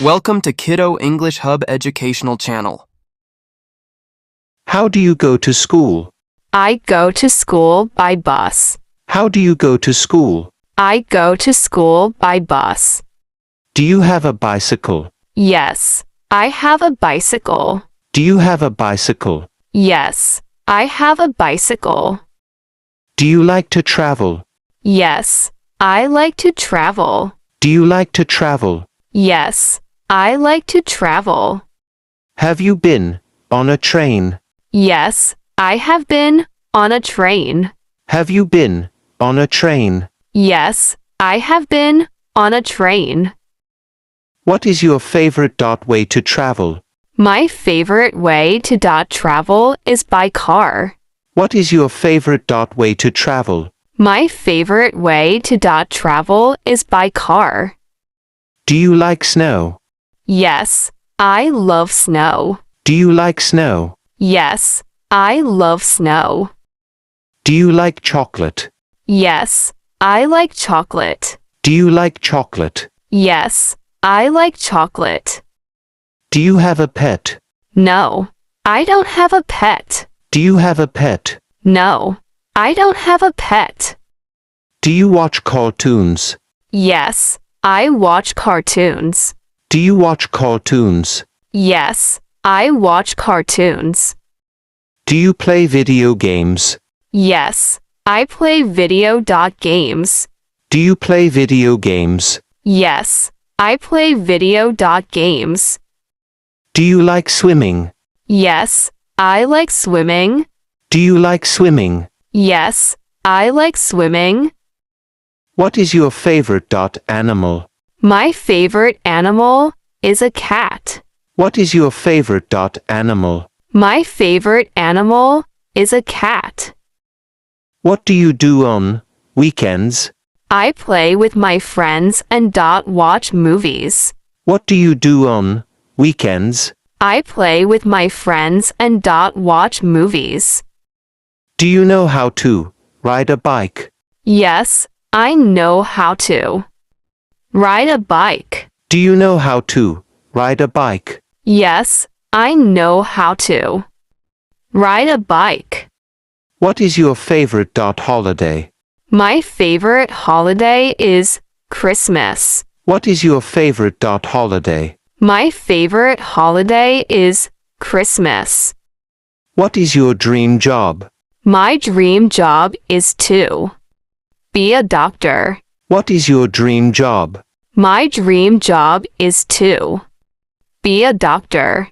Welcome to Kiddo English Hub Educational Channel. How do you go to school? I go to school by bus. How do you go to school? I go to school by bus. Do you have a bicycle? Yes, I have a bicycle. Do you have a bicycle? Yes, I have a bicycle. Do you like to travel? Yes, I like to travel. Do you like to travel? Yes, I like to travel. Have you been on a train? Yes, I have been on a train. Have you been on a train? Yes, I have been on a train. What is your favorite way to travel? My favorite way to travel is by car. What is your favorite way to travel? My favorite way to travel is by car. Do you like snow? Yes, I love snow. Do you like snow? Yes, I love snow. Do you like chocolate? Yes, I like chocolate. Do you like chocolate? Yes, I like chocolate. Do you have a pet? No, I don't have a pet. Do you have a pet? No, I don't have a pet. Do you watch cartoons? Yes, I watch cartoons. Do you watch cartoons? Yes, I watch cartoons. Do you play video games? Yes, I play video games. Do you play video games? Yes, I play video games. Do you like swimming? Yes, I like swimming. Do you like swimming? Yes, I like swimming. What is your favorite animal? My favorite animal is a cat. What is your favorite animal? My favorite animal is a cat. What do you do on weekends? I play with my friends and watch movies. What do you do on weekends? I play with my friends and watch movies. Do you know how to ride a bike? Yes, I know how to ride a bike. Do you know how to ride a bike? Yes, I know how to ride a bike. What is your favorite holiday? My favorite holiday is Christmas. What is your favorite holiday? My favorite holiday is Christmas. What is your dream job? My dream job is to be a doctor. What is your dream job? My dream job is to be a doctor.